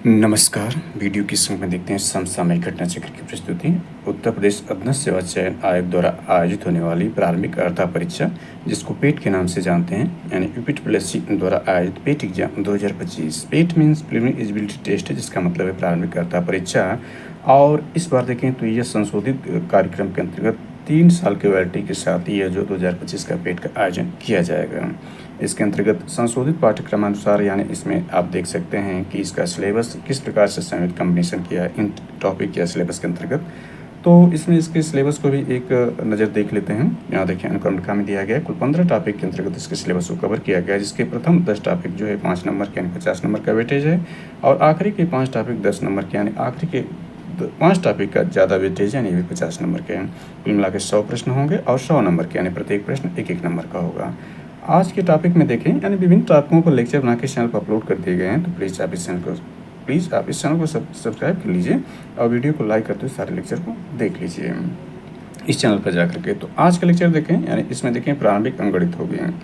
नमस्कार। वीडियो की शुरू में देखते हैं समसामयिक घटना चक्र की प्रस्तुति। उत्तर प्रदेश अधीनस्थ सेवा चयन आयोग द्वारा आयोजित होने वाली प्रारंभिक अर्हता परीक्षा, जिसको पेट के नाम से जानते हैं, यानी यूपीटीपीएससी द्वारा आयोजित पेट एग्जाम 2025। पेट मीन्स प्रीलिमिनरी एलिजिबिलिटी टेस्ट है, जिसका मतलब है प्रारंभिक अर्हता परीक्षा। और इस बार देखें तो यह संशोधित कार्यक्रम के अंतर्गत 3 साल की वैलिडिटी के साथ यह जो 2025 का पेट का आयोजन किया जाएगा। इसके अंतर्गत संशोधित पाठ्यक्रमानुसार, यानी इसमें आप देख सकते हैं कि इसका सिलेबस किस प्रकार से संयुक्त कॉम्बिनेशन किया है इन टॉपिक या सिलेबस के अंतर्गत। तो इसमें इसके सिलेबस को भी एक नज़र देख लेते हैं। यहाँ देखिए अनुक्रमणिका में दिया गया है, कुल 15 टॉपिक के अंतर्गत इसके सिलेबस को कवर किया गया है, जिसके प्रथम 10 टॉपिक जो है 5 नंबर के यानी 50 नंबर का वेटेज है, और आखिरी के 5 टॉपिक 10 नंबर के यानी आखिरी के 5 टॉपिक का ज़्यादा वेटेज यानी भी 50 नंबर के हैं। कुल मिला के 100 प्रश्न होंगे और 100 नंबर के यानी प्रत्येक प्रश्न 1-1 नंबर का होगा। आज के टॉपिक में देखें, यानी विभिन्न टॉपिकों पर लेक्चर बना के चैनल पर अपलोड कर दिए गए हैं, तो प्लीज़ आप इस चैनल को सब्सक्राइब कर लीजिए और वीडियो को लाइक करते हुए सारे लेक्चर को देख लीजिए इस चैनल पर जाकर के। तो आज का लेक्चर देखें, यानी इसमें देखें प्रारंभिक अंकगणित हो गए हैं।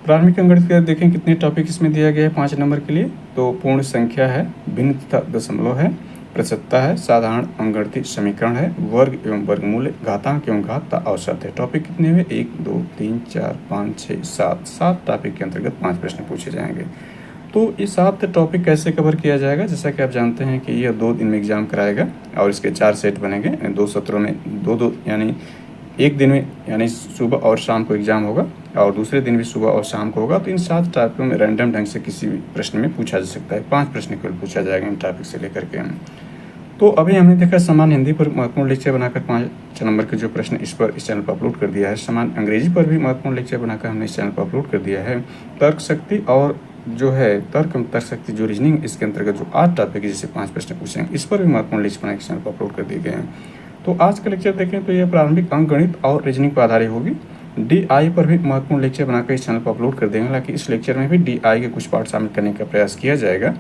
प्रारंभिक अंकगणित का देखें कितने टॉपिक इसमें दिया गया है 5 नंबर के लिए। तो पूर्ण संख्या है, भिन्न तथा दशमलव है, प्रसन्नता है, साधारण अंकगणितीय समीकरण है, वर्ग एवं वर्गमूल, घातांक एवं घात तथा औसत है। टॉपिक कितने हुए? 1 2 3 4 5 6 7 टॉपिक के अंतर्गत 5 प्रश्न पूछे जाएंगे। तो ये 7 टॉपिक कैसे कवर किया जाएगा? जैसा कि आप जानते हैं कि यह 2 दिन में एग्जाम कराएगा और इसके 4 सेट बनेंगे, 2 सत्रों में 2 यानी एक दिन में यानी सुबह और शाम को एग्जाम होगा और दूसरे दिन भी सुबह और शाम को होगा। तो इन 7 टॉपिकों में रैंडम ढंग से किसी भी प्रश्न में पूछा जा सकता है। 5 प्रश्न केवल पूछा जाएगा इन टॉपिक से लेकर के। तो अभी हमने देखा सामान्य हिंदी पर महत्वपूर्ण लेक्चर बनाकर 5 नंबर के जो प्रश्न इस चैनल पर अपलोड कर दिया है। सामान्य अंग्रेजी पर भी महत्वपूर्ण लेक्चर बनाकर हमने इस चैनल पर अपलोड कर दिया है। तर्क शक्ति और जो है तर्क शक्ति जो रीजनिंग, इसके अंतर्गत जो 8 टॉपिक है जिससे 5 प्रश्न पूछेंगे, इस पर भी महत्वपूर्ण लेक्चर बना के चैनल पर अपलोड कर दिए गए हैं। तो आज का लेक्चर देखें तो यह प्रारंभिक अंकगणित और रीजनिंग पर आधारित होगी। DI पर भी महत्वपूर्ण लेक्चर बनाकर इस चैनल पर अपलोड कर देंगे। हालांकि इस लेक्चर में भी DI के कुछ पार्ट शामिल करने का प्रयास किया जाएगा,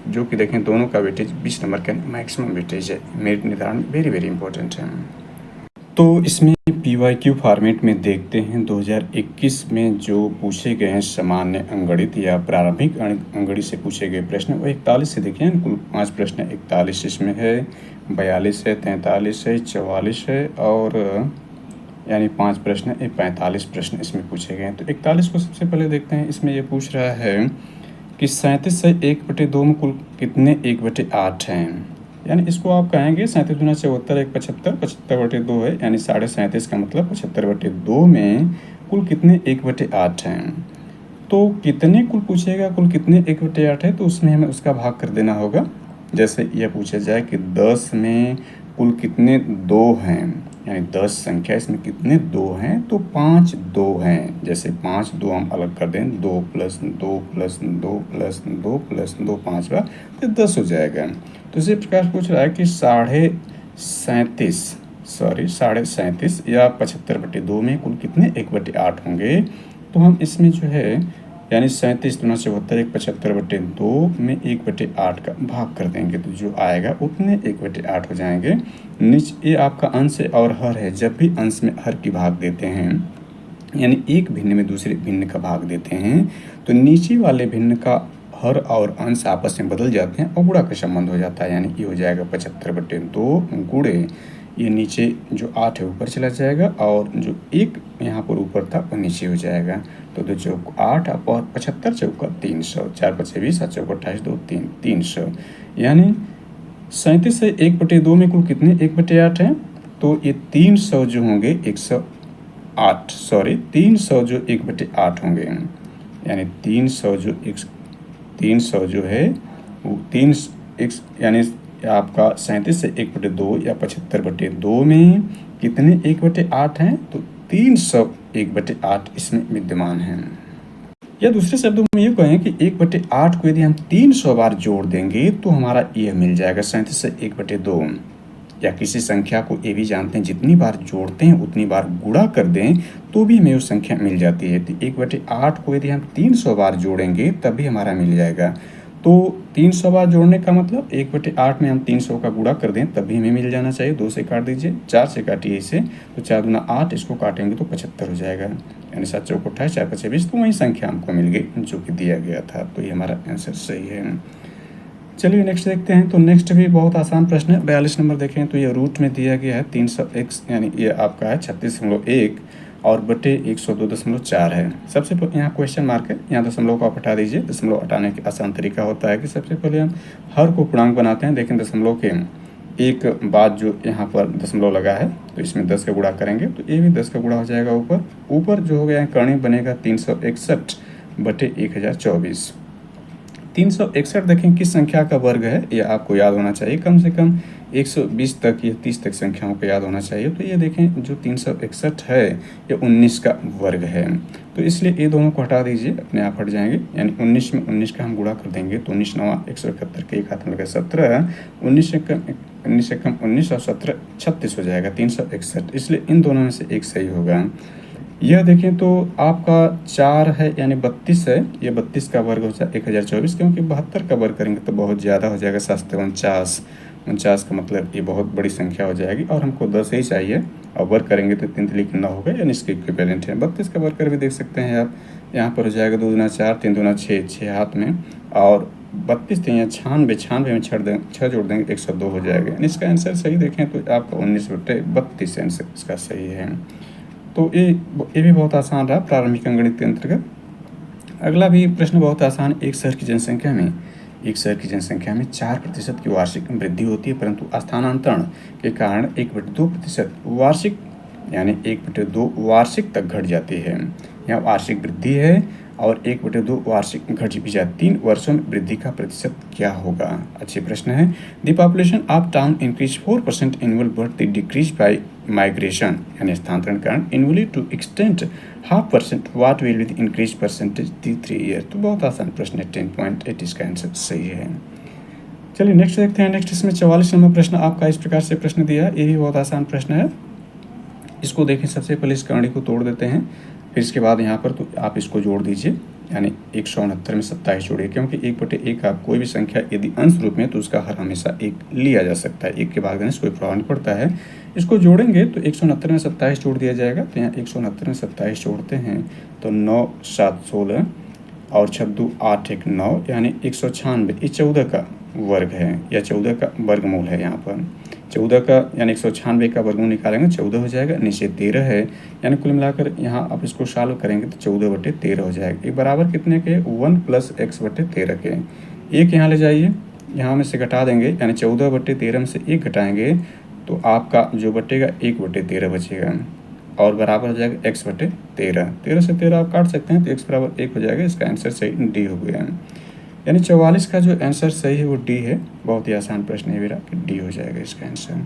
जो कि देखें दोनों का वेटेज 20 नंबर का मैक्सिमम वेटेज है। मेरिट निर्धारण वेरी इंपॉर्टेंट है। तो इसमें PYQ फॉर्मेट में देखते हैं 2021 में जो पूछे गए हैं सामान्य अंकगणित या प्रारंभिक अंकगणित से पूछे गए प्रश्न, वो 41 से देखिए कुल 5 प्रश्न 41 इसमें है, 42 है, 43 है, 44 है और यानी 5 प्रश्न 45 प्रश्न इसमें पूछे गए हैं। तो 41 को सबसे पहले देखते हैं। इसमें ये पूछ रहा है कि 37 से 1/2 में कुल कितने 1/8 हैं। यानी इसको आप कहेंगे 37 दूना 74 1 75, 75/2 है, यानी 37.5 का मतलब 75/2 में कुल कितने 1/8 हैं। तो कितने कुल पूछेगा, कुल कितने 1/8 है, तो उसमें हमें उसका भाग कर देना होगा। जैसे यह पूछा जाए कि 10 में कुल कितने 2 हैं, यानी 10 संख्या इसमें कितने 2 हैं, तो 5 2 हैं। जैसे 5 2 हम अलग कर दें, 2 + 2 + 2 + 2 + 2 5 बार, तो 10 हो जाएगा। तो इसी प्रकार पूछ रहा है कि 37.5 या 75/2 में कुल कितने 1/8 होंगे। तो हम इसमें जो है यानी 37 दूना 74 1 75/2 में 1/8 का भाग कर देंगे, तो जो आएगा उतने 1/8 हो जाएंगे। नीचे ये आपका अंश और हर है। जब भी अंश में हर की भाग देते हैं, यानी एक भिन्न में दूसरे भिन्न का भाग देते हैं, तो नीचे वाले भिन्न का हर और अंश आपस में बदल जाते हैं और गुणा का संबंध हो जाता है। यानी ये हो जाएगा 75/2 गुणे ये नीचे जो 8 है ऊपर चला जाएगा और जो 1 यहाँ पर ऊपर था वो नीचे हो जाएगा। तो 2 चौक 8 और 75 चौका 300, 4 5 20 7 चौका 28 2 3 300, यानी 37 से 1/2 में कुल कितने 1/8 हैं। तो ये 300 जो होंगे 300 जो 1/8 होंगे, यानी 300 जो है वो 3 यानी आपका 37 से 1/2 या 75/2 में कितने 1/8 हैं, तो 300 1/8 इसमें विद्यमान हैं। या दूसरे शब्दों में ये कहें कि 1/8 को यदि हम 300 बार जोड़ देंगे तो हमारा यह मिल जाएगा 37 से 1/2। या किसी संख्या को ये भी जानते हैं जितनी बार जोड़ते हैं उतनी बार गुणा कर दें तो भी हमें वो संख्या मिल जाती है। तो 1/8 को यदि हम 300 बार जोड़ेंगे तब भी हमारा मिल जाएगा। तो 300 बार जोड़ने का मतलब 1/8 में हम 300 का गुणा कर दें तब भी हमें मिल जाना चाहिए। 2 से काट दीजिए, 4 से काटिए इसे, तो 4 दूना 8, इसको काटेंगे तो 75 हो जाएगा, यानी 7 चौक 28 4 5 20, तो वही संख्या हमको मिल गई जो कि दिया गया था। तो ये हमारा आंसर सही है। चलिए नेक्स्ट देखते हैं। तो नेक्स्ट भी बहुत आसान प्रश्न है। 42 नंबर देखें तो ये रूट में दिया गया है 300x, यानी ये आपका है 36.1 और बटे 102.4 है। सबसे यहाँ क्वेश्चन मार्क है, यहाँ दशमलव को आप हटा दीजिए। दशमलव हटाने का आसान तरीका होता है कि सबसे पहले हम हर को पूर्णांक बनाते हैं। देखें दशमलव के एक बाद जो यहाँ पर दशमलव लगा है तो इसमें 10 का गुणा करेंगे तो ये भी 10 का गुणा हो जाएगा। ऊपर जो हो गया है कर्ण बनेगा 361 बटे 1024। 361 देखें किस संख्या का वर्ग है, ये आपको याद होना चाहिए। कम से कम 120 तक या 30 तक संख्याओं को याद होना चाहिए। तो ये देखें जो 361 है ये 19 का वर्ग है, तो इसलिए ये दोनों को हटा दीजिए, अपने आप हट जाएंगे। यानी 19 में 19 का हम गुणा कर देंगे तो 19 9 171 के एक हाथ में लगे 17, 19 से कम 19 और 17 36 हो जाएगा 361। इसलिए इन दोनों में से एक सही होगा। यह देखें तो आपका 4 है यानी 32 है, ये 32 का वर्ग हो जाए 1024, क्योंकि 72 का वर्ग करेंगे तो बहुत ज़्यादा हो जाएगा। 7 49 का मतलब ये बहुत बड़ी संख्या हो जाएगी और हमको 10 ही चाहिए और वर्ग करेंगे तो 3 3 लिखना होगा, यानी इसके इक्विवेलेंट है। 32 का वर्ग कर भी देख सकते हैं आप, यहाँ पर हो जाएगा 2 दूना 4 3 दूना 6 6 हाथ में और 32 थे यहाँ 96 में 6 जोड़ देंगे 102 हो जाएगा। यानी इसका आंसर सही देखें तो आपका 19/32 आंसर इसका सही है। तो ये भी बहुत आसान रहा प्रारंभिक अंकगणित के अंतर्गत। अगला भी प्रश्न बहुत आसान। एक शहर की जनसंख्या में 4% की वार्षिक वृद्धि होती है, परंतु स्थानांतरण के कारण 1/2% वार्षिक यानी 1/2 वार्षिक तक घट जाती है। यहाँ वार्षिक वृद्धि है और 1/2 वार्षिक घट भी जाती। 3 वर्षों में वृद्धि का प्रतिशत क्या होगा? अच्छे प्रश्न है। The population of town increase 4% annual but the decrease by migration, यानी स्थानांतरण कारण annually to extent 0.5%, what will be the increase percentage the 3 year. तो बहुत आसान प्रश्न है, 10.8 इसका आंसर सही है। चलिए नेक्स्ट देखते हैं। नेक्स्ट इसमें 44 नंबर प्रश्न आपका इस प्रकार से प्रश्न दिया, ये भी बहुत आसान प्रश्न है। इसको देखें, सबसे पहले इस कहानी को तोड़ देते हैं, फिर इसके बाद यहाँ पर तो आप इसको जोड़ दीजिए, यानी 169 में 27 जोड़िए, क्योंकि 1/1 आप कोई भी संख्या यदि अंश रूप में तो उसका हर हमेशा 1 लिया जा सकता है। 1 के बाद कोई प्रभाव नहीं पड़ता है। इसको जोड़ेंगे तो 169 में 27 जोड़ दिया जाएगा। तो यहाँ 169 में 27 जोड़ते हैं तो 9 7 16 और 6 2 8 1 9, यानी 196। ये 14 का वर्ग है या 14 का वर्गमूल है। यहाँ पर 14 का यानी 196 का वर्गमूल निकालेंगे 14 हो जाएगा, नीचे 13 है, यानी कुल मिलाकर यहाँ आप इसको सॉल्व करेंगे तो 14/13 हो जाएगा। ये बराबर कितने के? 1 + x/13 के। एक यहाँ ले जाइए, यहाँ में से घटा देंगे, यानी 14/13 में से 1 घटाएंगे तो आपका जो बटेगा 1/13 बचेगा और बराबर हो जाएगा x/13। 13 से 13 आप काट सकते हैं तो x बराबर 1 हो जाएगा। इसका आंसर सही डी हो गया। यानी 44 का जो आंसर सही है वो डी है। बहुत ही आसान प्रश्न है मेरा कि डी हो जाएगा इसका आंसर।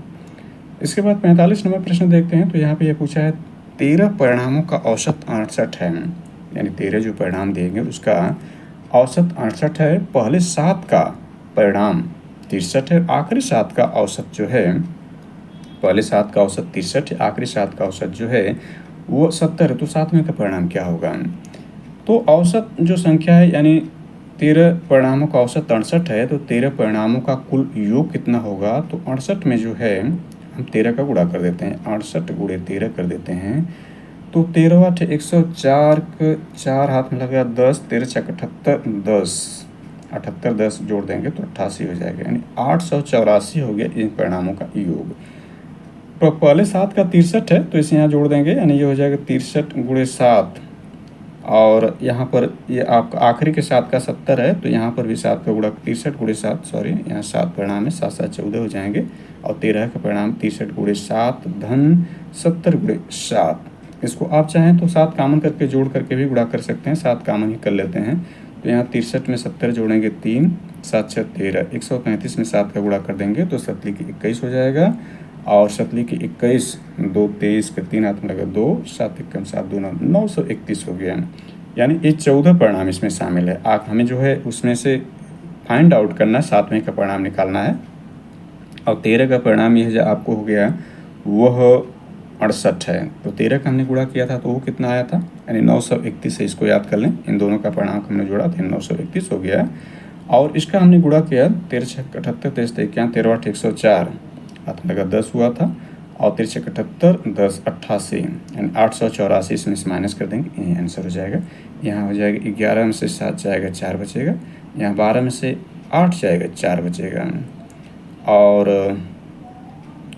इसके बाद 45 नंबर प्रश्न देखते हैं। तो यहाँ पे यह पूछा है 13 परिणामों का औसत 68 है, यानी 13 जो परिणाम देंगे उसका औसत 68 है। पहले 7 का परिणाम 63 है, आखिरी 7 का औसत जो है, पहले 7 का औसत 63 है, आखिरी 7 का औसत जो है वो 70 है। तो 7वें का परिणाम क्या होगा? तो औसत जो संख्या है, यानी 13 परिणामों का औसत 68 है, तो 13 परिणामों का कुल योग कितना होगा? तो 68 में जो है हम 13 का गुणा कर देते हैं, 68 × 13 कर देते हैं तो 13 8 104 के 4 हाथ में लगेगा 10, 13 6 78 10, 78 10 जोड़ देंगे तो 88 हो जाएगा, यानी 884 हो गया इन परिणामों का योग। तो पहले 7 का 63 है तो इसे यहाँ जोड़ देंगे, यानी ये हो जाएगा 63 × 7 और यहाँ पर ये आपका आखिरी के 7 का 70 है तो यहाँ पर भी 7 का गुणा 63 × 7, सॉरी यहाँ 7 परिणाम है, 7 7 14 हो जाएंगे और 13 का परिणाम 63 × 7 धन 70 × 7। इसको आप चाहें तो 7 कामन करके जोड़ करके भी गुणा कर सकते हैं, 7 कामन ही कर लेते हैं। तो यहाँ 63 में 70 जोड़ेंगे 3, 7 6 13, 135 में 7 का गुणा कर देंगे तो 7 की 21 हो जाएगा और 7 की 21, 2 23 के 3 हाथ में लगा 2, 7 1 7 2 9, 931 हो गया। यानी ये 14 परिणाम इसमें शामिल है। आप हमें जो है उसमें से फाइंड आउट करना, 7वें का परिणाम निकालना है और 13 का परिणाम यह जो आपको हो गया वह 68 है। तो 13 का हमने गुणा किया था तो वो कितना आया था, यानी 931 है। इसको याद कर लें, इन दोनों का परिणाम हमने जोड़ा था 931 हो गया और इसका हमने गुणा किया 13 6 78 23 21 13 8 104 हाथ में लगा 10 हुआ था और 13 6 78 10 88, यानी 884 इसमें से माइनस कर देंगे, यही आंसर हो जाएगा। यहाँ हो जाएगा 11 में से 7 जाएगा 4 बचेगा, यहाँ 12 में से 8 जाएगा, 4 बचेगा और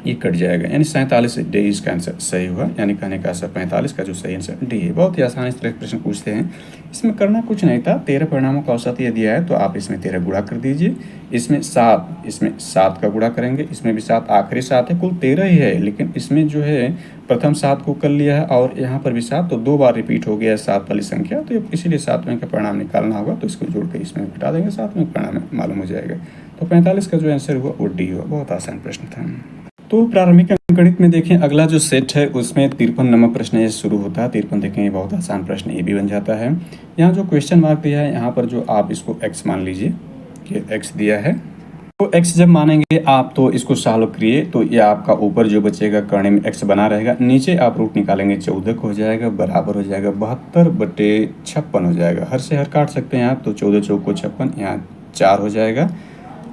ये कट जाएगा, यानी 47 डी इसका आंसर सही हुआ। यानी कहने का आंसर 45 का जो सही आंसर डी है। बहुत ही आसान इस तरह के प्रश्न पूछते हैं। इसमें करना कुछ नहीं था, 13 परिणामों का औसत ये दिया है तो आप इसमें 13 गुणा कर दीजिए, इसमें 7 का गुणा करेंगे, इसमें भी 7, आखिरी 7 है, कुल 13 ही है, लेकिन इसमें जो है प्रथम 7 को कर लिया है और यहाँ पर भी 7, तो 2 बार रिपीट हो गया है 7 वाली संख्या, तो इसीलिए 7वें का परिणाम निकालना होगा, तो इसको जोड़ कर इसमें घटा देंगे, 7वें परिणाम मालूम हो जाएगा। तो 45 का जो आंसर हुआ वो डी हुआ। बहुत आसान प्रश्न था। तो प्रारंभिक अंकगणित में देखें, अगला जो सेट है उसमें 53 नंबर प्रश्न ये शुरू होता है। 53 देखें, ये बहुत आसान प्रश्न ये भी बन जाता है। यहाँ जो क्वेश्चन मार्क दिया है, यहाँ पर जो आप इसको x मान लीजिए कि x दिया है, तो x जब मानेंगे आप तो इसको सॉल्व करिए, तो ये आपका ऊपर जो बचेगा करने में x बना रहेगा, नीचे आप रूट निकालेंगे 14 को हो जाएगा, बराबर हो जाएगा 72/56 हो जाएगा। हर से हर काट सकते हैं आप, तो 14 चौक को 56, यहाँ 4 हो जाएगा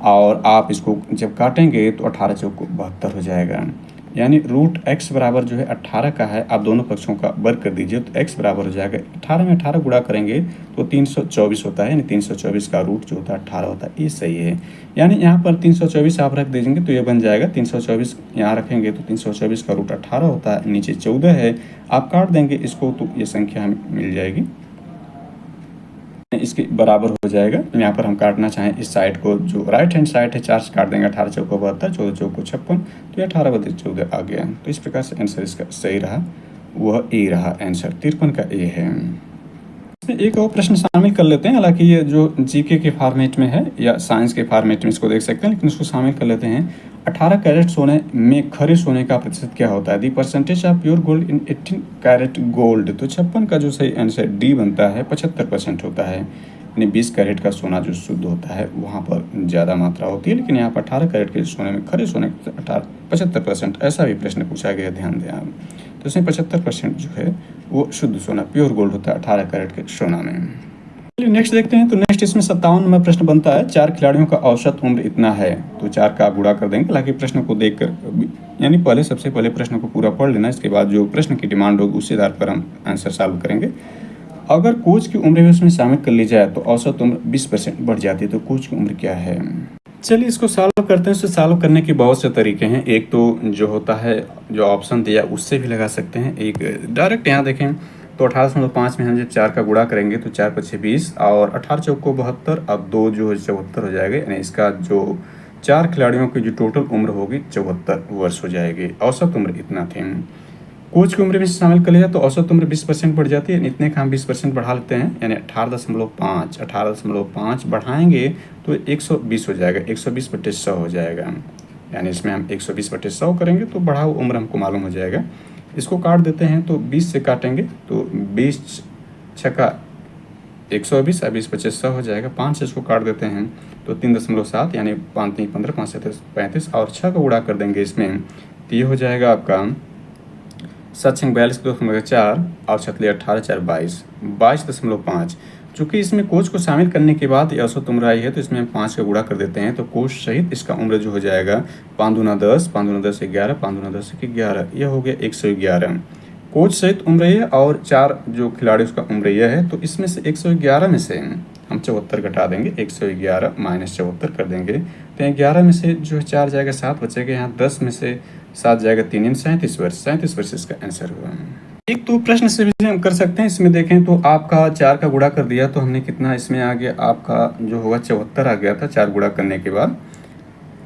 और आप इसको जब काटेंगे तो 18 चौक को 72 हो जाएगा। यानी रूट x बराबर जो है 18 का है, आप दोनों पक्षों का वर्ग कर दीजिए तो x बराबर हो जाएगा 18 में 18 गुणा करेंगे तो 324 होता है, यानी 324 का रूट जो होता है 18 होता है। ये सही है, यानी यहाँ पर 324 आप रख दीजिएंगे तो ये बन जाएगा 324, यहाँ रखेंगे तो 324 का रूट 18 होता है, नीचे 14 है, आप काट देंगे इसको तो ये संख्या हमें मिल जाएगी, इसके बराबर हो जाएगा। यहाँ पर हम काटना चाहें इस साइड को, जो राइट हैंड साइड है 4 से काट देंगे, 18 चौक को 72, 14 चौक को 56, तो ये 18/14 आ गया। तो इस प्रकार से आंसर इसका सही रहा, वह ए रहा आंसर, 53 का ए है। इसमें एक और प्रश्न शामिल कर लेते हैं, हालांकि ये जो जीके के फॉर्मेट में है या साइंस के फॉर्मेट में इसको देख सकते हैं, लेकिन इसको शामिल कर लेते हैं। 18 कैरेट सोने में खरे सोने का प्रतिशत क्या होता है? The percentage of pure gold in 18 carat gold. तो 56 का जो सही आंसर डी बनता है, 75% होता है, यानी 20 कैरेट का सोना जो शुद्ध होता है वहाँ पर ज़्यादा मात्रा होती है, लेकिन यहाँ पर 18 कैरेट के सोने में, खरे सोने 75%, ऐसा भी प्रश्न पूछा गया, ध्यान दें आप। तो इसमें 75% जो है वो शुद्ध सोना प्योर गोल्ड होता है 18 कैरेट के सोना में। चलिए नेक्स्ट देखते हैं। तो नेक्स्ट इसमें 57 नंबर प्रश्न बनता है, 4 खिलाड़ियों का औसत उम्र इतना है, तो 4 का गुणा कर देंगे। हालांकि प्रश्न को देखकर, यानी सबसे पहले प्रश्न को पूरा पढ़ लेना, इसके बाद जो प्रश्न की डिमांड होगी उसी आधार पर हम आंसर सॉल्व करेंगे। अगर कोच की उम्र भी उसमें शामिल कर ली जाए तो औसत उम्र 20% बढ़ जाती है, तो कोच की उम्र क्या है? चलिए इसको सॉल्व करते हैं। इससे सॉल्व करने के बहुत से तरीके हैं। एक तो जो होता है, जो ऑप्शन दिया उससे भी लगा सकते हैं, एक डायरेक्ट यहाँ देखें तो 18.5 में हम जब 4 का गुणा करेंगे तो 4 × 5 = 20 और 18 चौक को 72, अब 2 जो है 74 हो जाएगा, यानी इसका जो 4 खिलाड़ियों की जो टोटल उम्र होगी 74 वर्ष हो जाएगी। औसत उम्र इतना थी। कोच की उम्र में शामिल कर लिया तो औसत उम्र 20% बढ़ जाती है, इतने का हम 20% बढ़ा लेते हैं, यानी 18.5 बढ़ाएंगे तो 120 हो जाएगा, 120/100 हो जाएगा, यानी इसमें हम 120/100 करेंगे तो बढ़ा हुआ उम्र हमको मालूम हो जाएगा। इसको काट देते हैं तो 20 से काटेंगे तो 20 छक्का 120 और 20/100 हो जाएगा। 5 से इसको काट देते हैं तो 3.7, यानी 5 × 3 = 15, 5 × 7 = 35 और 6 का गुणा कर देंगे इसमें तो ये हो जाएगा आपका 7 × 42.4 और 6 × 18 = 4 22.5। चूँकि इसमें कोच को शामिल करने के बाद ये औसत उम्र आई है तो इसमें हम 5 का गुणा कर देते हैं, तो कोच सहित इसका उम्र जो हो जाएगा 5 × 10, 5 × 10 = 11, 5 × 10 = 11, यह हो गया 111। कोच सहित उम्र यह और 4 जो खिलाड़ी उसका उम्र यह है, तो इसमें से 111 में से हम 74 घटा देंगे, 111 - 74 कर देंगे, तो 11 में से जो 4 जाएगा 7 बचेगा, यहाँ 10 में से 7 जाएगा 3, यानी 37 वर्ष। 37 वर्ष इसका आंसर हुआ। एक तो प्रश्न से भी हम कर सकते हैं। इसमें देखें तो आपका 4 का गुणा कर दिया तो हमने कितना इसमें आ गया, आपका जो होगा 74 आ गया था 4 गुणा करने के बाद।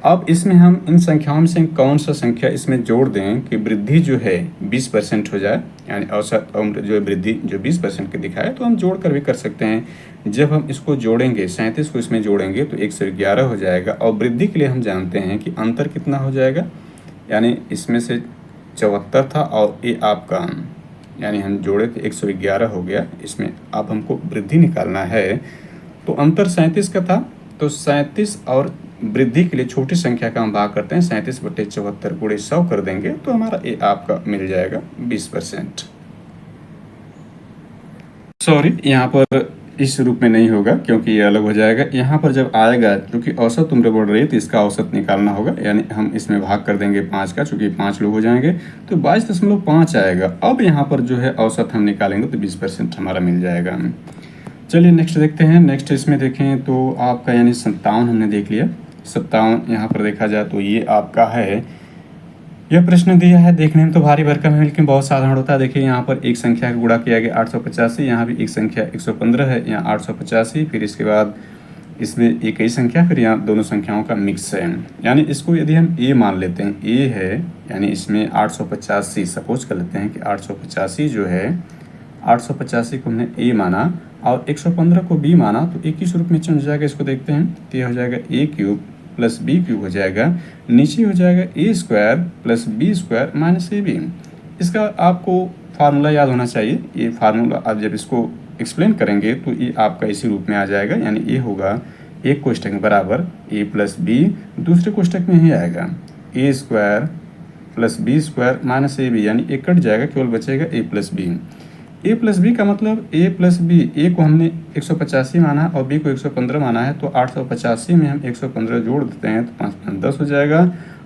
अब इसमें हम इन संख्याओं में से कौन सा संख्या इसमें जोड़ दें कि वृद्धि जो है 20% हो जाए, यानी औसत उम्र जो है वृद्धि जो 20% की दिखाए, तो हम जोड़ कर भी कर सकते हैं। जब हम इसको जोड़ेंगे 37 को इसमें जोड़ेंगे तो 111 हो जाएगा, और वृद्धि के लिए हम जानते हैं कि अंतर कितना हो जाएगा, यानी इसमें से 74 था और ये आपका, यानी हम जोड़े तो 111 हो गया। इसमें अब हमको वृद्धि निकालना है तो अंतर 37 का था, तो 37 और वृद्धि के लिए छोटी संख्या का हम भाग करते हैं, 37/74 × 100 कर देंगे तो हमारा ये आपका मिल जाएगा 20%। सॉरी, यहाँ पर इस रूप में नहीं होगा क्योंकि ये अलग हो जाएगा। यहाँ पर जब आएगा, क्योंकि औसत उम्र बढ़ रही है तो इसका औसत निकालना होगा, यानी हम इसमें भाग कर देंगे 5 का, चूँकि 5 लोग हो जाएंगे तो 22.5 आएगा। अब यहाँ पर जो है औसत हम निकालेंगे तो 20% हमारा मिल जाएगा। चलिए नेक्स्ट देखते हैं। नेक्स्ट इसमें देखें तो आपका यानी 57 हमने देख लिया। 57 यहाँ पर देखा जाए तो ये आपका है, यह प्रश्न दिया है, देखने में तो भारी भरकम है लेकिन बहुत साधारण होता है। देखिए यहाँ पर एक संख्या का गुणा किया गया 885, यहाँ भी एक संख्या 115 है, यहाँ 885, फिर इसके बाद इसमें एक ही संख्या, फिर यहाँ दोनों संख्याओं का मिक्स है। यानी इसको यदि हम ए मान लेते हैं, ए है यानी इसमें 885 सपोज कर लेते हैं कि 885 जो है 885 को हमने ए माना और 115 को बी माना, तो एक ही स्वरूप में चेंज हो जाएगा। इसको देखते हैं तो यह हो जाएगा A cube plus B cube हो जाएगा, नीचे हो जाएगा A square plus B square minus A B. इसका आपको फार्मूला याद होना चाहिए। ये फार्मूला आप जब इसको एक्सप्लेन करेंगे तो ये आपका इसी रूप में आ जाएगा, यानी ये होगा एक कोष्टक में बराबर ए प्लस बी, दूसरे कोष्टक में ही आएगा A square plus B square minus A B, यानी ए कट जाएगा, केवल बचेगा A plus B. A plus B का मतलब ए प्लस बी, ए को हमने 185 माना और बी को 115 माना है, तो 885 में हम 115 जोड़ देते हैं तो 5 5 10 हो जाएगा,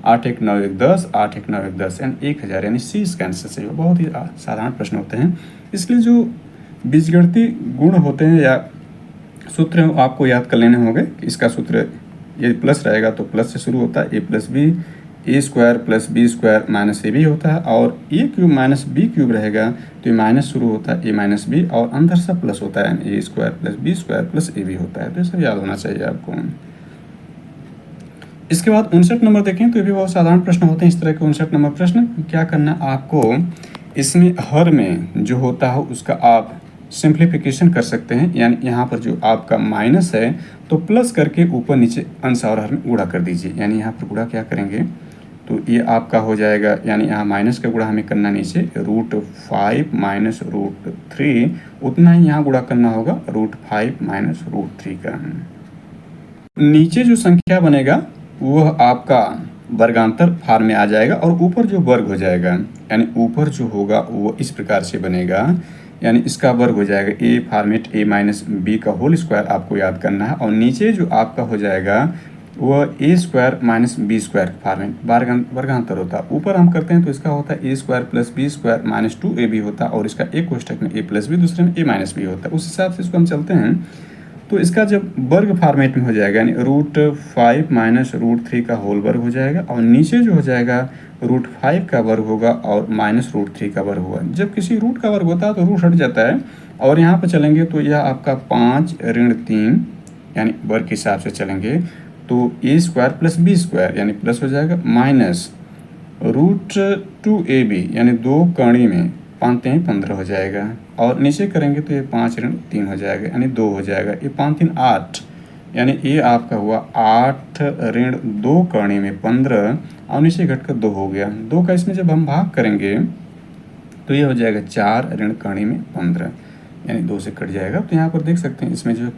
8 1 9 1 10, 8 1 9 1 10 यानी 1000, यानी सी इसका आंसर सही। बहुत ही साधारण प्रश्न होते हैं, इसलिए जो बीजगणितीय गुण होते हैं या सूत्र आपको याद कर लेने होंगे। इसका सूत्र ये प्लस रहेगा तो प्लस से शुरू होता है, A plus B, A square plus B square minus A B होता है, और A cube minus B cube रहेगा तो ये माइनस शुरू होता है, ए माइनस बी, और अंदर से प्लस होता है, A square plus B square plus A B होता है। तो ये सब याद होना चाहिए आपको। इसके बाद 59 नंबर देखें तो ये भी बहुत साधारण प्रश्न होते हैं। इस तरह के 59 नंबर प्रश्न क्या करना आपको, इसमें हर में जो होता है उसका आप सिंप्लीफिकेशन कर सकते हैं, यानी यहाँ पर जो आपका माइनस है तो प्लस करके ऊपर नीचे अंश और हर में गुणा कर दीजिए। यानी यहाँ पर गुणा क्या करेंगे तो ये आपका हो जाएगा, यानी यहाँ माइनस का गुणा हमें करना नीचे √5 माइनस √3, उतना ही यहाँ गुणा करना होगा √5 माइनस √3 का। नीचे जो संख्या बनेगा वह आपका वर्गांतर फार्म में आ जाएगा और ऊपर जो वर्ग हो जाएगा, यानी ऊपर जो होगा वो इस प्रकार से बनेगा, यानी इसका वर्ग हो जाएगा ए फॉर्मेट ए माइनस बी का होल स्क्वायर आपको याद करना है, और नीचे जो आपका हो जाएगा वह A square minus B square format वर्गांतर होता है। ऊपर हम करते हैं तो इसका होता है A square plus B square minus 2ab होता है, और इसका एक कोष्टक में ए प्लस बी, दूसरे में ए माइनस बी होता है। उस हिसाब से इसको हम चलते हैं तो इसका जब वर्ग फॉर्मेट में हो जाएगा, यानी √5 माइनस √3 का होल वर्ग हो जाएगा, और नीचे जो हो जाएगा √5 का वर्ग होगा और माइनस √3 का वर्ग होगा। जब किसी रूट का वर्ग होता है तो रूट हट जाता है, और यहाँ पर चलेंगे तो यह आपका 5 ऋण 3, यानी वर्ग के हिसाब से चलेंगे तो ए स्क्वायर प्लस बी स्क्वायर, यानी प्लस हो जाएगा, माइनस √2ab, यानी 2 कड़ी में 5 3 15 हो जाएगा, और नीचे करेंगे तो ये 5 ऋण 3 हो जाएगा, यानी 2 हो जाएगा, ये 5 3 8, यानी ये आपका हुआ 8 ऋण 2 कड़ी में 15, और नीचे घटकर 2 हो गया। 2 का इसमें जब हम भाग करेंगे तो ये हो जाएगा 4 ऋण कड़ी में 15, यानी 2 से कट जाएगा। तो यहाँ पर देख सकते हैं इसमें जो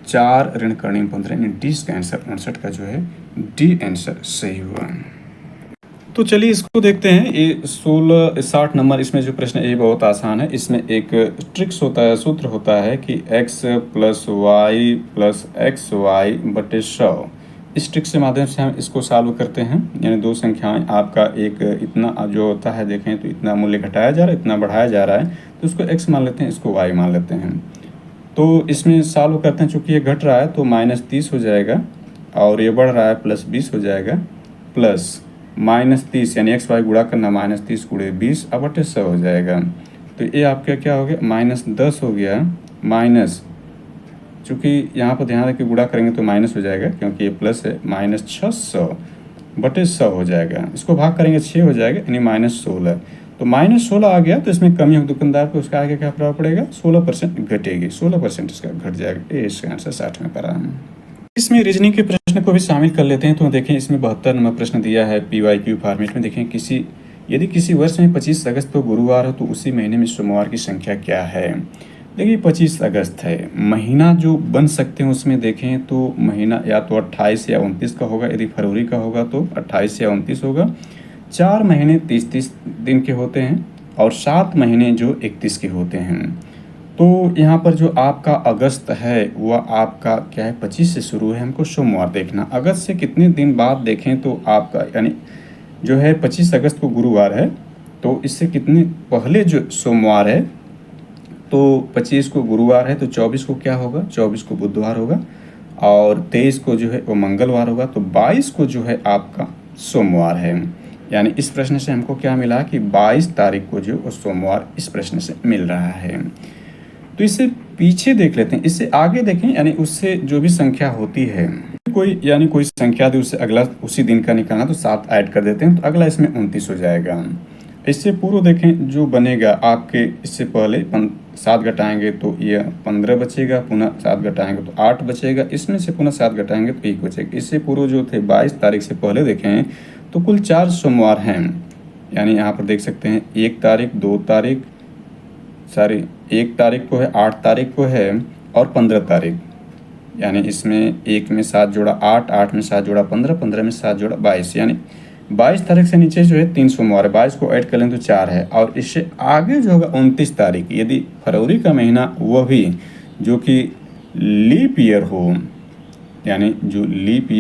4 ऋण कड़ी में 15, यानी डी का आंसर 59 का जो है डी आंसर सही हुआ। तो चलिए इसको देखते हैं। ये 60 नंबर इसमें जो प्रश्न है ये बहुत आसान है। इसमें एक ट्रिक्स होता है, सूत्र होता है कि x plus y plus x y बटे 100। इस ट्रिक के माध्यम से हम इसको सॉल्व करते हैं, यानी दो संख्याएं आपका एक इतना जो होता है देखें तो इतना मूल्य घटाया जा रहा है, इतना बढ़ाया जा रहा है, तो इसको x मान लेते हैं, इसको y मान लेते हैं। तो इसमें सॉल्व करते हैं, चूँकि ये घट रहा है तो -30 हो जाएगा, और ये बढ़ रहा है +20 हो जाएगा, प्लस -30 यानी एक्स वाई गुणा करना -30 × 20 बटे 100 हो जाएगा। तो ये आपका क्या हो गया, -10 हो गया, माइनस, चूँकि यहाँ पर ध्यान रखिए गुणा करेंगे तो माइनस हो जाएगा क्योंकि ये प्लस है, -600 बटे 100 हो जाएगा। इसको भाग करेंगे 6 हो जाएगा, यानी -16। तो -16 आ गया तो इसमें कमी हो दुकानदार को, उसका आगे क्या प्रभाव पड़ेगा, 16% घटेगी, 16% इसका घट जाएगा। ये इसका आंसर 60 में पड़ा है। इसमें रीजनिंग के प्रश्न को भी शामिल कर लेते हैं। तो देखें इसमें 72 नंबर प्रश्न दिया है PYQ फॉर्मेट में। देखें यदि किसी वर्ष में 25 अगस्त को गुरुवार हो तो उसी महीने में सोमवार की संख्या क्या है। देखिए 25 अगस्त है, महीना जो बन सकते हैं उसमें देखें तो महीना या तो 28 या 29 का होगा, यदि फरवरी का होगा तो 28 या 29 होगा। 4 महीने 30-30 दिन के होते हैं, और 7 महीने जो 31 के होते हैं। तो यहाँ पर जो आपका अगस्त है वह आपका क्या है, 25 से शुरू है। हमको सोमवार देखना, अगस्त से कितने दिन बाद देखें तो आपका यानी जो है 25 अगस्त को गुरुवार है, तो इससे कितने पहले जो सोमवार है तो 25 को गुरुवार है, तो 24 को क्या होगा, 24 को बुधवार होगा, और 23 को जो है वो मंगलवार होगा, तो 22 को जो है आपका सोमवार है। यानी इस प्रश्न से हमको क्या मिला कि 22 तारीख को जो वो सोमवार इस प्रश्न से मिल रहा है। तो इससे पीछे देख लेते हैं, इससे आगे देखें, यानी उससे जो भी संख्या होती है, कोई संख्या दी, उससे अगला उसी दिन का निकालना, तो 7 ऐड कर देते हैं, तो अगला इसमें 29 हो जाएगा। इससे पूर्व देखें जो बनेगा आपके, इससे पहले 7 घटाएंगे तो ये 15 बचेगा, पुनः 7 घटाएंगे तो 8 बचेगा, इसमें से पुनः 7 घटाएंगे तो 1 बचेगा। इससे पूर्व जो थे 22 तारीख से पहले देखें तो कुल 4 सोमवार हैं। यानी यहाँ पर देख सकते हैं 1 तारीख, 2 तारीख, 1 तारीख को है, 8 तारीख को है और 15 तारीख। यानी इसमें 1 में 7 जोड़ा 8, 8 में 7 जोड़ा 15, 15 में 7 जोड़ा 22। यानी 22 तारीख से नीचे जो है 3 सोमवार है, 22 को ऐड कर लें तो 4 है। और इससे आगे जो होगा 29 तारीख, यदि फरवरी का महीना वह भी जो कि लीप ईयर हो, यानी जो लीप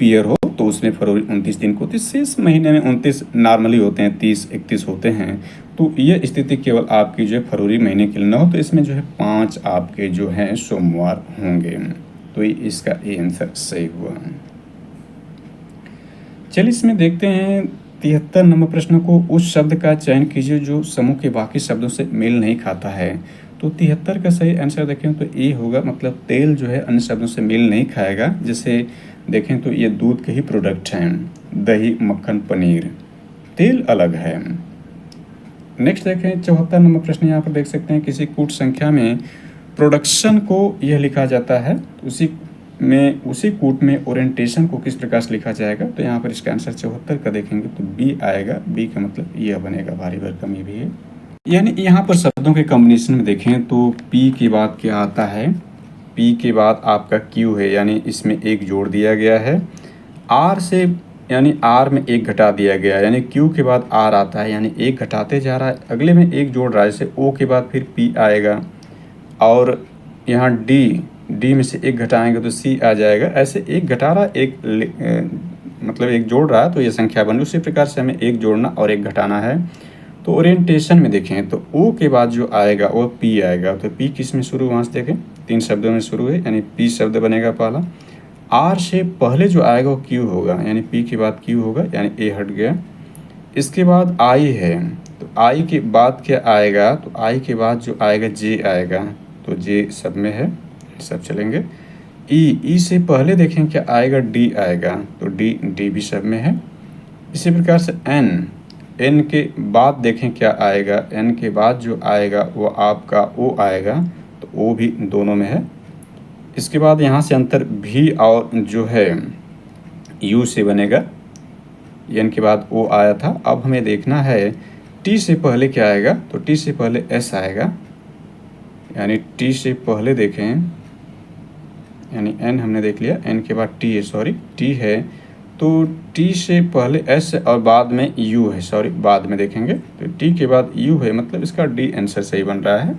ईयर हो, तो उसमें फरवरी 29 दिन को, तो शेष महीने में 29 नॉर्मली होते हैं, 30, 31 होते हैं। तो यह स्थिति केवल आपकी जो है फरवरी महीने के लिए न हो, तो इसमें जो है 5 आपके जो हैं सोमवार होंगे। तो इसका ये आंसर सही हुआ। चलिए इसमें देखते हैं 73 नंबर प्रश्न को, उस शब्द का चयन कीजिए जो समूह के बाकी शब्दों से मेल नहीं खाता है। तो 73 का सही आंसर देखें तो ए होगा, मतलब तेल जो है अन्य शब्दों से मेल नहीं खाएगा। जैसे देखें तो ये दूध के ही प्रोडक्ट हैं, दही, मक्खन, पनीर, तेल अलग है। नेक्स्ट देखें 74 नंबर प्रश्न, यहाँ पर देख सकते हैं किसी कूट संख्या में प्रोडक्शन को यह लिखा जाता है, तो उसी कूट में ओरिएंटेशन को किस प्रकार से लिखा जाएगा। तो यहाँ पर इसका आंसर 74 का देखेंगे तो बी आएगा। बी का मतलब यह बनेगा, भारी भरकम ये भी है। यानी यहाँ पर शब्दों के कॉम्बिनेशन में देखें तो पी के बाद क्या आता है, पी के बाद आपका क्यू है, यानी इसमें 1 जोड़ दिया गया है। आर से, यानी आर में 1 घटा दिया गया है, यानी क्यू के बाद आर आता है, यानी 1 घटाते जा रहा है, अगले में 1 जोड़ रहा है, जैसे ओ के बाद फिर पी आएगा। और यहाँ डी में से 1 घटाएंगे तो सी आ जाएगा। ऐसे 1 घटा रहा, मतलब 1 जोड़ रहा है, तो ये संख्या बन रही। उसी प्रकार से हमें 1 जोड़ना और 1 घटाना है। तो ओरिएंटेशन में देखें तो ओ के बाद जो आएगा वो पी आएगा। तो पी किस में शुरू, वहाँ से देखें 3 शब्दों में शुरू है, यानी पी शब्द बनेगा पहला। आर से पहले जो आएगा वो क्यू होगा, यानी पी के बाद क्यू होगा, यानी ए हट गया। इसके बाद आई है, तो आई के बाद क्या आएगा, तो आई के बाद जो आएगा जे आएगा, तो जे सब में है, सब चलेंगे। ई से पहले देखें क्या आएगा, डी आएगा, तो डी भी सब में है। इसी प्रकार से एन के बाद देखें क्या आएगा, एन के बाद जो आएगा वो आपका ओ आएगा, तो ओ भी दोनों में है। इसके बाद यहाँ से अंतर भी और जो है यू से बनेगा, एन के बाद ओ आया था। अब हमें देखना है टी से पहले क्या आएगा, तो टी से पहले एस आएगा, यानी टी से पहले देखें, यानी एन हमने देख लिया, एन के बाद टी है, टी है, तो टी से पहले एस और बाद में यू है, बाद में देखेंगे, तो टी के बाद यू है, मतलब इसका डी आंसर सही बन रहा है।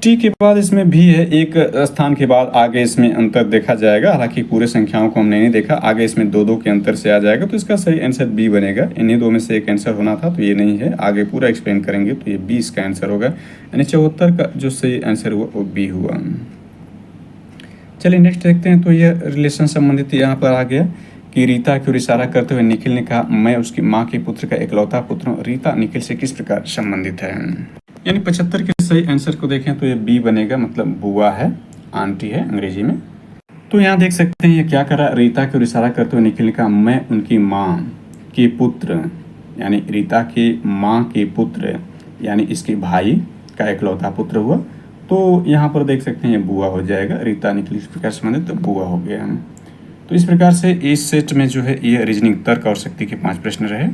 टी के बाद इसमें भी है, एक स्थान के बाद आगे इसमें अंतर देखा जाएगा, हालांकि पूरे संख्याओं को हमने नहीं देखा, आगे इसमें 2-2 के अंतर से आ जाएगा, तो इसका सही आंसर बी बनेगा। इन्हीं 2 में से एक आंसर होना था, तो ये नहीं है, आगे पूरा एक्सप्लेन करेंगे, तो ये बी इसका आंसर होगा, यानी 74 का जो सही आंसर हुआ वो बी हुआ। चलिए नेक्स्ट देखते हैं। तो यह रिलेशन संबंधित यहाँ पर आ गया कि रीता की ओर इशारा करते हुए निखिल ने कहा, मैं उसकी माँ के पुत्र का इकलौता पुत्र हूँ। रीता निखिल से किस प्रकार संबंधित है, यानी 75 के सही आंसर को देखें तो ये बी बनेगा, मतलब बुआ है, आंटी है अंग्रेजी में। तो यहाँ देख सकते हैं ये क्या करा, रीता की ओर इशारा करते हुए निखिल ने कहा, मैं उनकी माँ के पुत्र, यानी रीता की माँ के पुत्र, यानी इसके भाई का इकलौता पुत्र हुआ। तो यहाँ पर देख सकते हैं ये बुआ हो जाएगा, रीता निखिल इस प्रकार संबंधित, तो बुआ हो गया। तो इस प्रकार से इस सेट में जो है ये रीजनिंग तर्क और शक्ति के 5 प्रश्न रहे।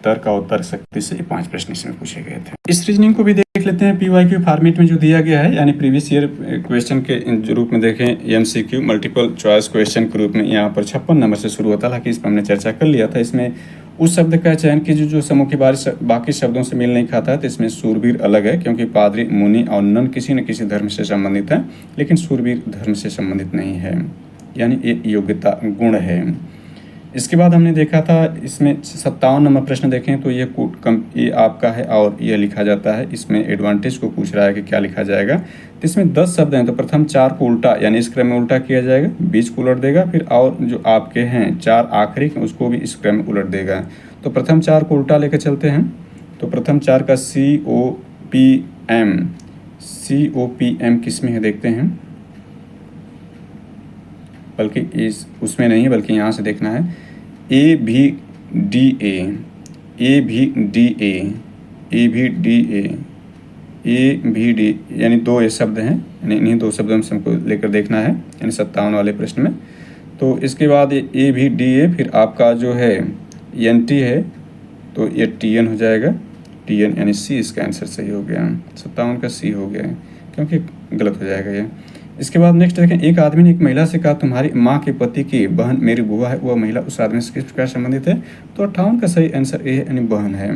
तर्क और तर्क शक्ति से 5 प्रश्न इसमें पूछे गए थे। इस रीजनिंग को भी देख लेते हैं PYQ फॉर्मेट में जो दिया गया है, यानी प्रीवियस ईयर क्वेश्चन के रूप में देखें, MCQ मल्टीपल चॉइस क्वेश्चन के रूप में यहाँ पर 56 नंबर से शुरू होता है, हालांकि इस पर हमने चर्चा कर लिया था। इसमें उस शब्द का चयन कीजिए जो समूह के बाकी शब्दों से मेल नहीं खाता है। तो इसमें सूरवीर अलग है, क्योंकि पादरी, मुनि और नन किसी न किसी धर्म से संबंधित है, लेकिन सूरवीर धर्म से संबंधित नहीं है, यानी ये योग्यता गुण है। इसके बाद हमने देखा था इसमें 57 नंबर प्रश्न देखें तो ये आपका है और ये लिखा जाता है। इसमें एडवांटेज को पूछ रहा है कि क्या लिखा जाएगा। तो इसमें 10 शब्द हैं, तो प्रथम 4 को उल्टा यानी इस क्रम में उल्टा किया जाएगा, बीच को उलट देगा, फिर और जो आपके हैं 4 आखिरी के उसको भी इस क्रम में उलट देगा। तो प्रथम 4 को उल्टा लेकर चलते हैं। तो प्रथम 4 का COPM किस में है देखते हैं, बल्कि उसमें नहीं बल्कि यहाँ से देखना है। ABDA यानी 2 ये शब्द हैं, यानी इन्हीं 2 शब्दों से हमको लेकर देखना है, यानी 57 वाले प्रश्न में। तो इसके बाद ये ABDA, फिर आपका जो है NT है तो ये TN हो जाएगा। TN यानी C इसका आंसर सही हो गया। 57 का C हो गया है, क्योंकि गलत हो जाएगा ये। इसके बाद नेक्स्ट देखें, एक आदमी ने एक महिला से कहा तुम्हारी माँ के पति की बहन मेरी बुआ है। वह महिला उस आदमी से किस प्रकार संबंधित है। तो 58 का सही आंसर ए है, यानी बहन है।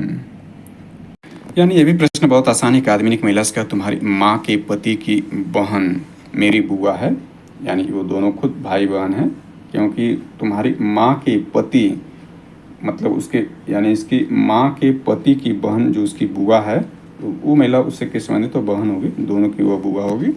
यानी ये भी प्रश्न बहुत आसान है। एक आदमी ने एक महिला से कहा तुम्हारी माँ के पति की बहन मेरी बुआ है, यानी वो दोनों खुद भाई बहन हैं, क्योंकि तुम्हारी माँ के पति मतलब उसके यानी इसकी माँ के पति की बहन जो उसकी बुआ है, तो वो महिला उससे किस संबंधित तो बहन होगी, दोनों की वो बुआ होगी।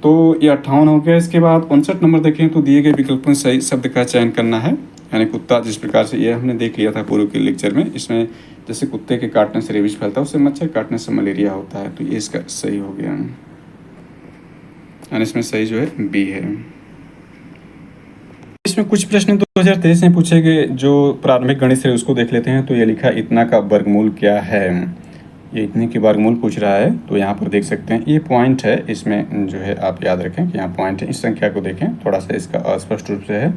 तो ये 58 हो गया। इसके बाद 59 नंबर देखें तो दिए गए विकल्पों में सही शब्द का चयन करना है, यानी कुत्ता जिस प्रकार से ये हमने देख लिया था पूर्व के लेक्चर में। इसमें जैसे कुत्ते के काटने से रेबीज फैलता है, उससे मच्छर काटने से मलेरिया होता है, तो ये इसका सही हो गया, यानी इसमें सही जो है बी है। इसमें कुछ प्रश्न 2023 में पूछे गए जो प्रारंभिक गणित से उसको देख लेते हैं। तो ये लिखा इतना का वर्गमूल क्या है, ये इतने की वर्गमूल पूछ रहा है। तो यहाँ पर देख सकते हैं ये पॉइंट है, इसमें जो है आप याद रखें कि यहाँ पॉइंट है। इस संख्या को देखें, थोड़ा सा इसका अस्पष्ट रूप से है।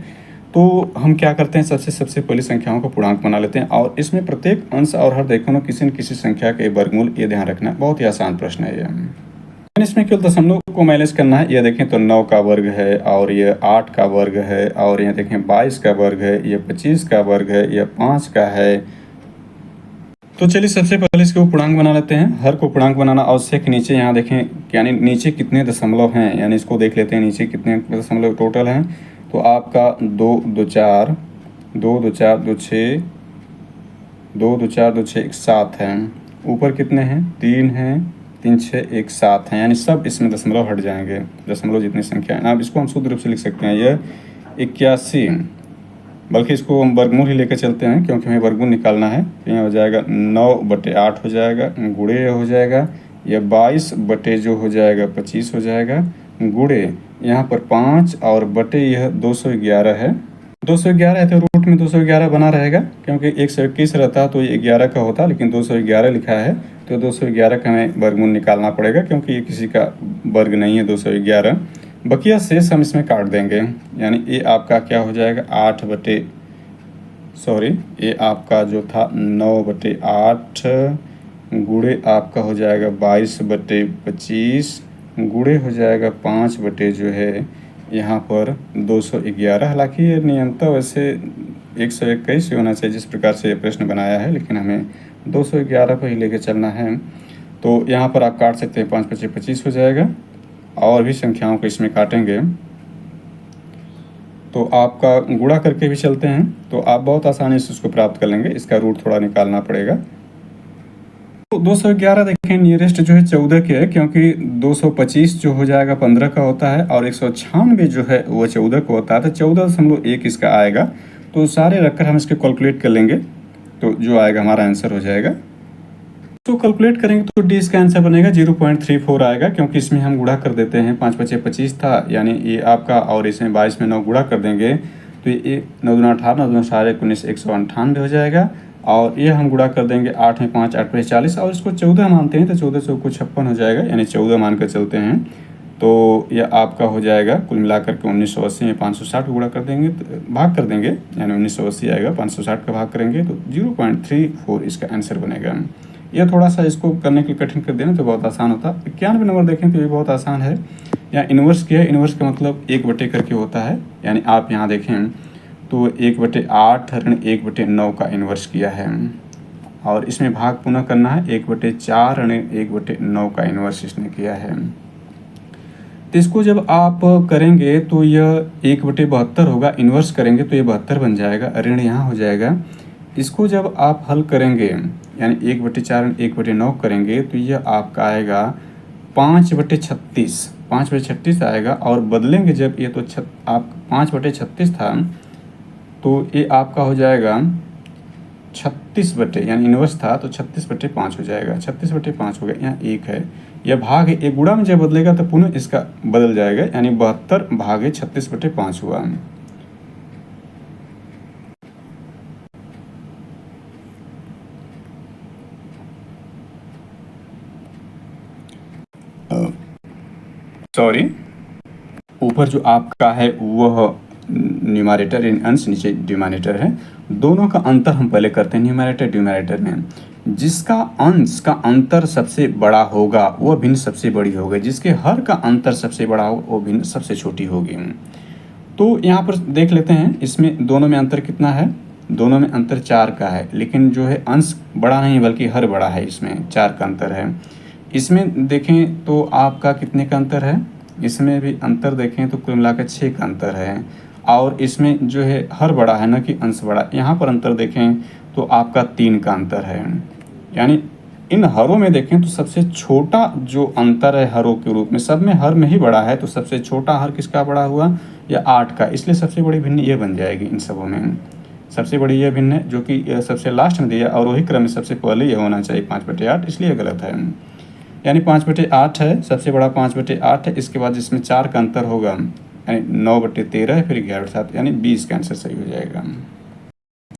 तो हम क्या करते हैं, सबसे पहले संख्याओं को पूर्णांक बना लेते हैं, और इसमें प्रत्येक अंश और हर देखो ना किसी न किसी संख्या के वर्गमूल, ये ध्यान रखना। बहुत ही आसान प्रश्न है ये। इसमें केवल दशमलव को मैनेज करना है। ये देखें तो 9 का वर्ग है, और ये 8 का वर्ग है, और ये देखें 22 का वर्ग है, ये 25 का वर्ग है, ये 5 का है। तो चलिए सबसे पहले इसको पूर्णांक बना लेते हैं। हर को पूर्णांक बनाना आवश्यक। नीचे यहाँ देखें, यानी नीचे कितने दशमलव हैं, यानी इसको देख लेते हैं नीचे कितने दशमलव टोटल हैं। तो आपका 2 2 4 2 2 4 2 6 2 2 4 2 6 1 7 है। ऊपर कितने हैं, 3 हैं, 3 6 1 7 हैं, यानी सब इसमें दशमलव हट जाएंगे। दशमलव जितनी संख्या है, अब इसको हम शुद्ध रूप से लिख सकते हैं, यह 81, बल्कि इसको हम वर्गमूल ही लेकर चलते हैं, क्योंकि हमें वर्गमूल निकालना है। तो यहाँ हो जाएगा 9/8 हो जाएगा, गुणे हो जाएगा, यह 22 बटे जो हो जाएगा 25 हो जाएगा, गुणे यहाँ पर 5 और बटे यह 211 है। 211 है तो रूट में 211 बना रहेगा, क्योंकि 121 रहता तो ये 11 का होता, लेकिन 211 लिखा है तो 211 का हमें वर्गमूल निकालना पड़ेगा, क्योंकि ये किसी का वर्ग नहीं है 211। बकिया शेष हम इसमें काट देंगे, यानी ये आपका क्या हो जाएगा, ये आपका जो था 9/8 गुणे आपका हो जाएगा 22/25 गुणे हो जाएगा 5 बटे जो है यहाँ पर 211। हालांकि ये नियंत्रण वैसे 121 होना चाहिए जिस प्रकार से ये प्रश्न बनाया है, लेकिन हमें 211 पर ही लेके चलना है। तो यहाँ पर आप काट सकते हैं, 5 × 5 = 25 हो जाएगा, और भी संख्याओं को इसमें काटेंगे तो आपका गुणा करके भी चलते हैं, तो आप बहुत आसानी से उसको प्राप्त कर लेंगे। इसका रूट थोड़ा निकालना पड़ेगा। तो 211 देखें नियरेस्ट जो है 14 के है, क्योंकि 225 जो हो जाएगा 15 का होता है, और 196 जो है वो 14 का होता है, तो 14.1 इसका आएगा। तो सारे रखकर हम इसके कैलकुलेट कर लेंगे, तो जो आएगा हमारा आंसर हो जाएगा। तो कैलकुलेट करेंगे तो डी इसका आंसर बनेगा 0.34 आएगा, क्योंकि इसमें हम गुणा कर देते हैं। 5 × 5 = 25 था, यानी ये आपका, और इसमें 22 में 9 गुणा कर देंगे तो ये 9 × 18 9 × 4 = 19 198 हो जाएगा। और ये हम गुणा कर देंगे 8 में 5 8 × 40, और इसको 14 मानते हैं तो 14 से 56 हो जाएगा, यानी 14 मान कर चलते हैं। तो यह आपका हो जाएगा कुल मिलाकर के 1980 में 560 को गुणा कर देंगे, तो भाग कर देंगे, यानी 1980 आएगा, 560 का भाग करेंगे तो 0.34 इसका आंसर बनेगा। यह थोड़ा सा इसको करने के लिए कठिन कर देना तो बहुत आसान होता। 91 नंबर देखें तो ये बहुत आसान है। यहाँ इन्वर्स किया है, इन्वर्स का मतलब 1 बटे करके होता है, यानी आप यहाँ देखें तो 1/8 ऋण 1/9 का इन्वर्स किया है, और इसमें भाग पुनः करना है 1/4 ऋण 1/9 का इन्वर्स इसने किया है। तो इसको जब आप करेंगे तो यह 1/72 होगा, इन्वर्स करेंगे तो ये 72 बन जाएगा, ऋण यहाँ हो जाएगा। इसको जब आप हल करेंगे यानी 1/4 1/9 करेंगे तो यह आपका आएगा 5/36, 5/36 आएगा। और बदलेंगे जब ये तो आप 5/36 था तो ये आपका हो जाएगा 36 बटे, यानी इन्वर्स था तो 36/5 हो जाएगा, 36/5 हो गया। यहाँ 1 है, यह भाग है, एक गुणा में जब बदलेगा तो पुनः इसका बदल जाएगा, यानी 72 भागे 36/5 हुआ। सॉरी, ऊपर जो आपका है वह न्यूमरेटर इन अंश, नीचे डिनोमिनेटर है। दोनों का अंतर हम पहले करते हैं न्यूमरेटर डिनोमिनेटर में। जिसका अंश का अंतर सबसे बड़ा होगा वह भिन्न सबसे बड़ी होगी, जिसके हर का अंतर सबसे बड़ा होगा वो भिन्न सबसे छोटी होगी। तो यहाँ पर देख लेते हैं, इसमें दोनों में अंतर कितना है, दोनों में अंतर 4 का है, लेकिन जो है अंश बड़ा नहीं बल्कि हर बड़ा है, इसमें 4 का अंतर है। इसमें देखें तो आपका कितने का अंतर है, इसमें भी अंतर देखें तो कुल मिलाकर 6 का अंतर है। और इसमें जो है हर बड़ा है ना कि अंश बड़ा। यहाँ पर अंतर देखें तो आपका 3 का अंतर है। यानी इन हरों में देखें तो सबसे छोटा जो अंतर है हरों के रूप में, सब में हर में ही बड़ा है, तो सबसे छोटा हर किसका बड़ा हुआ, या 8 का, इसलिए सबसे बड़ी भिन्न ये बन जाएगी इन सबों में। सबसे बड़ी ये भिन्न है जो कि सबसे लास्ट में दिया, और वही क्रम में सबसे पहले ये होना चाहिए 5/8, इसलिए गलत है। यानी 5/8 है, सबसे बड़ा 5/8 है। इसके बाद इसमें 4 का अंतर होगा, यानी 9/13, फिर 11/7, यानी 20 का आंसर सही हो जाएगा।